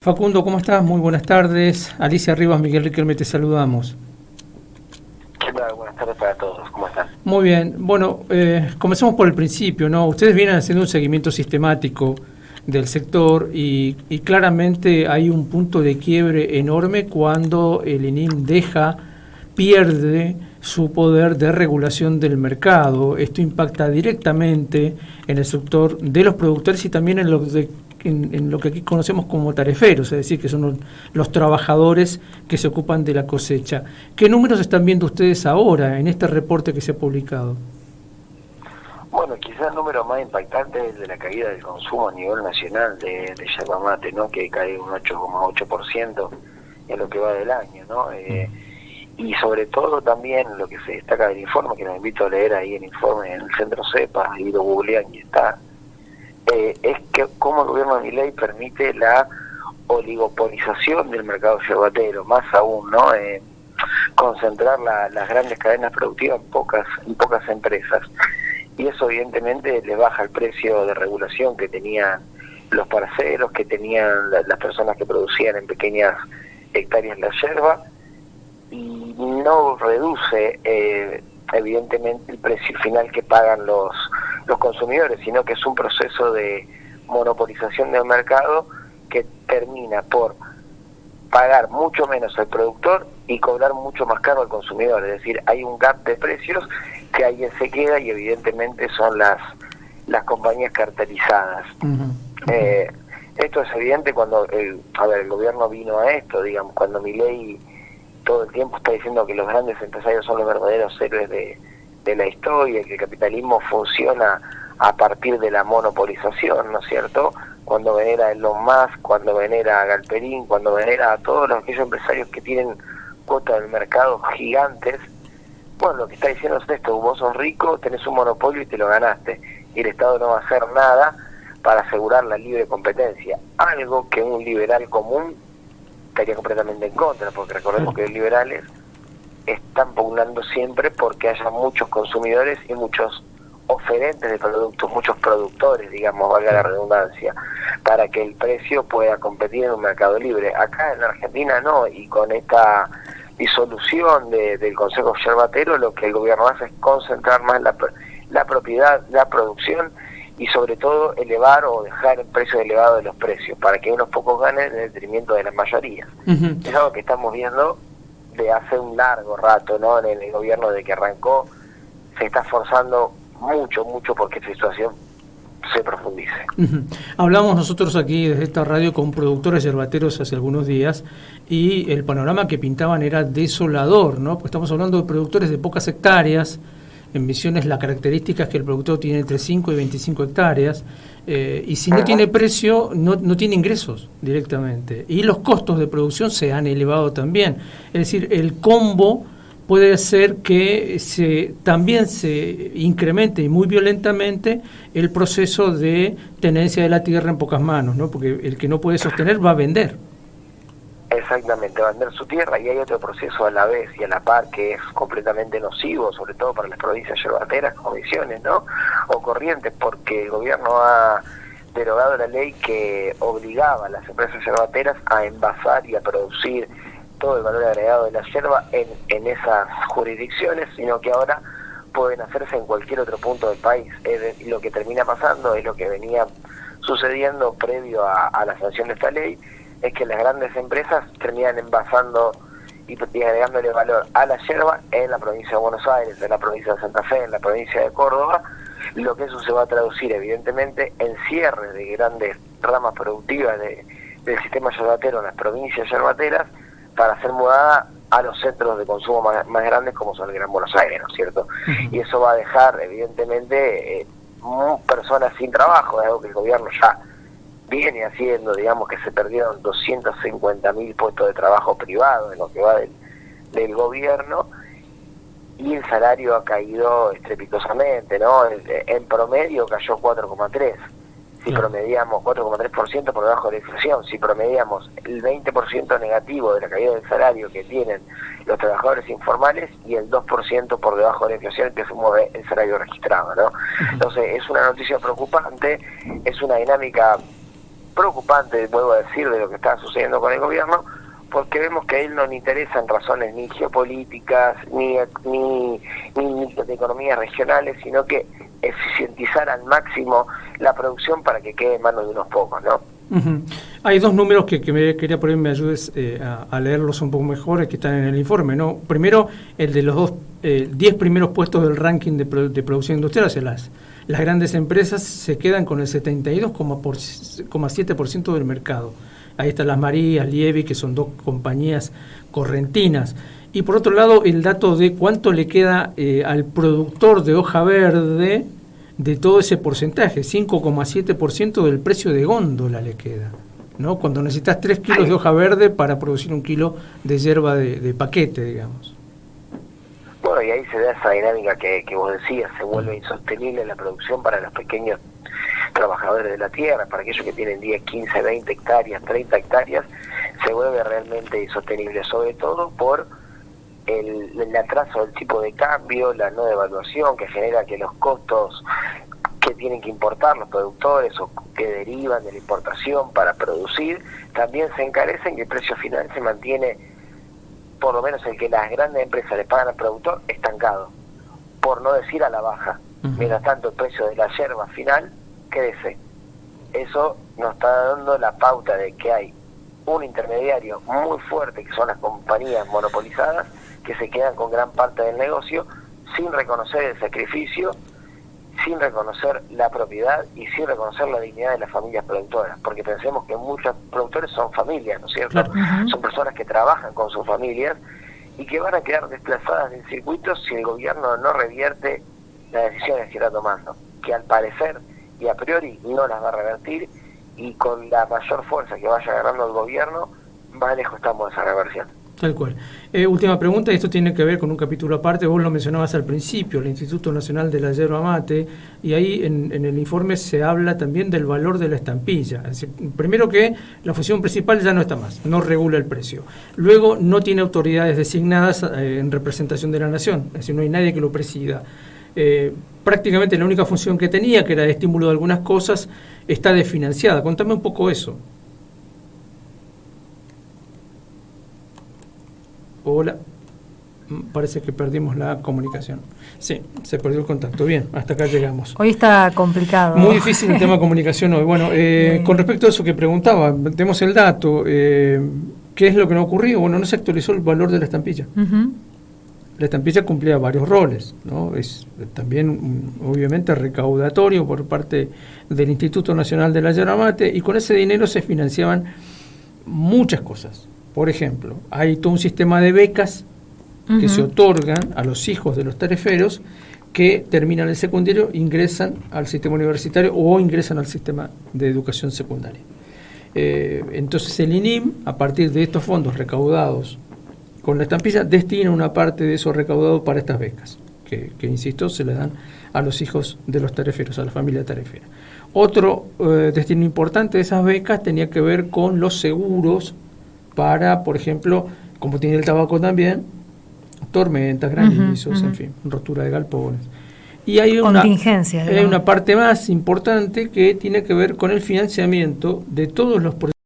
Facundo, ¿cómo estás? Muy buenas tardes. Alicia Rivas, Miguel Riquelme, te saludamos. ¿Qué tal? Buenas tardes para todos. ¿Cómo están? Muy bien. Bueno, comencemos por el principio, ¿no? Ustedes vienen haciendo un seguimiento sistemático del sector y claramente hay un punto de quiebre enorme cuando el INIM pierde su poder de regulación del mercado. Esto impacta directamente en el sector de los productores y también en lo que aquí conocemos como tariferos, es decir, que son los trabajadores que se ocupan de la cosecha. ¿Qué números están viendo ustedes ahora en este reporte que se ha publicado? Bueno, quizás el número más impactante es el de la caída del consumo a nivel nacional de yerba mate, ¿no? Que cae un 8,8% en lo que va del año, ¿no? Y sobre todo también lo que se destaca del informe, que los invito a leer ahí el informe en el Centro CEPA, y lo googlean y está, es que cómo el gobierno de Milei permite la oligopolización del mercado yerbatero, más aún, ¿no? Concentrar las grandes cadenas productivas en pocas empresas. Y eso evidentemente le baja el precio de regulación que tenían los parceros, que tenían las personas que producían en pequeñas hectáreas la yerba, y no reduce evidentemente el precio final que pagan los consumidores, sino que es un proceso de monopolización del mercado que termina por pagar mucho menos al productor y cobrar mucho más caro al consumidor. Es decir, hay un gap de precios que alguien se queda, y evidentemente son las compañías cartelizadas. Esto es evidente cuando el gobierno vino a esto, digamos, cuando Milei todo el tiempo está diciendo que los grandes empresarios son los verdaderos héroes de la historia, que el capitalismo funciona a partir de la monopolización, ¿no es cierto? Cuando venera a Elon Musk, cuando venera a Galperín, cuando venera a todos aquellos empresarios que tienen cuotas del mercado gigantes. Bueno, lo que está diciendo es esto: vos sos rico, tenés un monopolio y te lo ganaste, y el Estado no va a hacer nada para asegurar la libre competencia, algo que un liberal común estaría completamente en contra, porque recordemos que los liberales están pugnando siempre porque haya muchos consumidores y muchos oferentes de productos, muchos productores, digamos, valga la redundancia, para que el precio pueda competir en un mercado libre. Acá en Argentina no, y con esta disolución del Consejo Yerbatero, lo que el gobierno hace es concentrar más la propiedad, la producción, y sobre todo elevar o dejar el precio elevado de los precios, para que unos pocos ganen en detrimento de las mayorías. Es algo que estamos viendo de hace un largo rato, ¿no? En el gobierno de que arrancó se está esforzando mucho porque esta situación se profundice. Hablamos nosotros aquí desde esta radio con productores yerbateros hace algunos días, y el panorama que pintaban era desolador, ¿no? Pues estamos hablando de productores de pocas hectáreas. En Misiones la característica es que el productor tiene entre 5 y 25 hectáreas, y si no tiene precio, no tiene ingresos directamente. Y los costos de producción se han elevado también. Es decir, el combo puede hacer que también se incremente muy violentamente el proceso de tenencia de la tierra en pocas manos, ¿no? Porque el que no puede sostener va a vender. Exactamente, vender su tierra, y hay otro proceso a la vez y a la par que es completamente nocivo, sobre todo para las provincias yerbateras como Misiones, ¿no? O Corrientes, porque el gobierno ha derogado la ley que obligaba a las empresas yerbateras a envasar y a producir todo el valor agregado de la yerba en esas jurisdicciones, sino que ahora pueden hacerse en cualquier otro punto del país. Lo que termina pasando es lo que venía sucediendo previo a la sanción de esta ley, es que las grandes empresas terminan envasando y agregándole valor a la yerba en la provincia de Buenos Aires, en la provincia de Santa Fe, en la provincia de Córdoba, lo que eso se va a traducir evidentemente en cierre de grandes ramas productivas del sistema yerbatero en las provincias yerbateras, para ser mudada a los centros de consumo más grandes, como son el Gran Buenos Aires, ¿no es cierto? Y eso va a dejar evidentemente personas sin trabajo, es algo que el gobierno ya viene haciendo. Digamos que se perdieron 250.000 puestos de trabajo privados en lo que va del gobierno, y el salario ha caído estrepitosamente, ¿no? En promedio cayó 4,3%. Si promediamos 4,3% por debajo de la inflación, si promediamos el 20% negativo de la caída del salario que tienen los trabajadores informales, y el 2% por debajo de la inflación que se mueve el salario registrado, ¿no? Entonces es una noticia preocupante, es una dinámica preocupante, vuelvo a decir, de lo que está sucediendo con el gobierno, porque vemos que a él no le interesan razones ni geopolíticas, ni de economías regionales, sino que eficientizar al máximo la producción para que quede en manos de unos pocos, ¿no? Uh-huh. Hay dos números que me quería por ahí me ayudes a leerlos un poco mejor, que están en el informe, ¿no? Primero, el de los 10 primeros puestos del ranking de producción industrial, o sea, las grandes empresas se quedan con el 72,7% del mercado. Ahí están las Marías, Lievi, que son dos compañías correntinas. Y por otro lado, el dato de cuánto le queda al productor de hoja verde de todo ese porcentaje, 5,7% del precio de góndola le queda, ¿no? Cuando necesitas 3 kilos de hoja verde para producir 1 kilo de yerba de paquete, digamos. Bueno, y ahí se da esa dinámica que vos decías, se vuelve insostenible la producción para los pequeños trabajadores de la tierra, para aquellos que tienen 10, 15, 20 hectáreas, 30 hectáreas, se vuelve realmente insostenible, sobre todo por el atraso del tipo de cambio, la no devaluación que genera que los costos que tienen que importar los productores o que derivan de la importación para producir, también se encarecen y el precio final se mantiene, por lo menos el que las grandes empresas le pagan al productor, estancado, por no decir a la baja. Uh-huh. Mientras tanto el precio de la yerba final crece. Eso nos está dando la pauta de que hay un intermediario muy fuerte, que son las compañías monopolizadas, que se quedan con gran parte del negocio sin reconocer el sacrificio, sin reconocer la propiedad y sin reconocer la dignidad de las familias productoras, porque pensemos que muchos productores son familias, ¿no es cierto? Claro. Uh-huh. Son personas que trabajan con sus familias y que van a quedar desplazadas del circuito si el gobierno no revierte las decisiones que está tomando, que al parecer y a priori no las va a revertir, y con la mayor fuerza que vaya ganando el gobierno, más lejos estamos de esa reversión. Tal cual. Última pregunta, y esto tiene que ver con un capítulo aparte, vos lo mencionabas al principio, el Instituto Nacional de la Yerba Mate, y ahí en el informe se habla también del valor de la estampilla. Es decir, primero que la función principal ya no está más, no regula el precio. Luego no tiene autoridades designadas en representación de la nación, es decir, no hay nadie que lo presida. Prácticamente la única función que tenía, que era de estímulo de algunas cosas, está desfinanciada. Contame un poco eso. Hola, parece que perdimos la comunicación. Sí, se perdió el contacto. Bien, hasta acá llegamos. Hoy está complicado. Muy difícil el tema de comunicación hoy. Bueno, con respecto a eso que preguntaba, tenemos el dato. ¿Qué es lo que no ocurrió? Bueno, no se actualizó el valor de la estampilla. Uh-huh. La estampilla cumplía varios roles, ¿no? Es también, obviamente, recaudatorio por parte del Instituto Nacional de la Yerba Mate, y con ese dinero se financiaban muchas cosas. Por ejemplo, hay todo un sistema de becas que se otorgan a los hijos de los tareferos que terminan el secundario, ingresan al sistema universitario o ingresan al sistema de educación secundaria. Entonces el INIM, a partir de estos fondos recaudados con la estampilla, destina una parte de eso recaudado para estas becas, que insisto, se le dan a los hijos de los tareferos, a la familia tarefera. Otro destino importante de esas becas tenía que ver con los seguros para, por ejemplo, como tiene el tabaco también, tormentas, granizos, en fin, rotura de galpones. Y hay contingencias, una parte más importante que tiene que ver con el financiamiento de todos los proyectos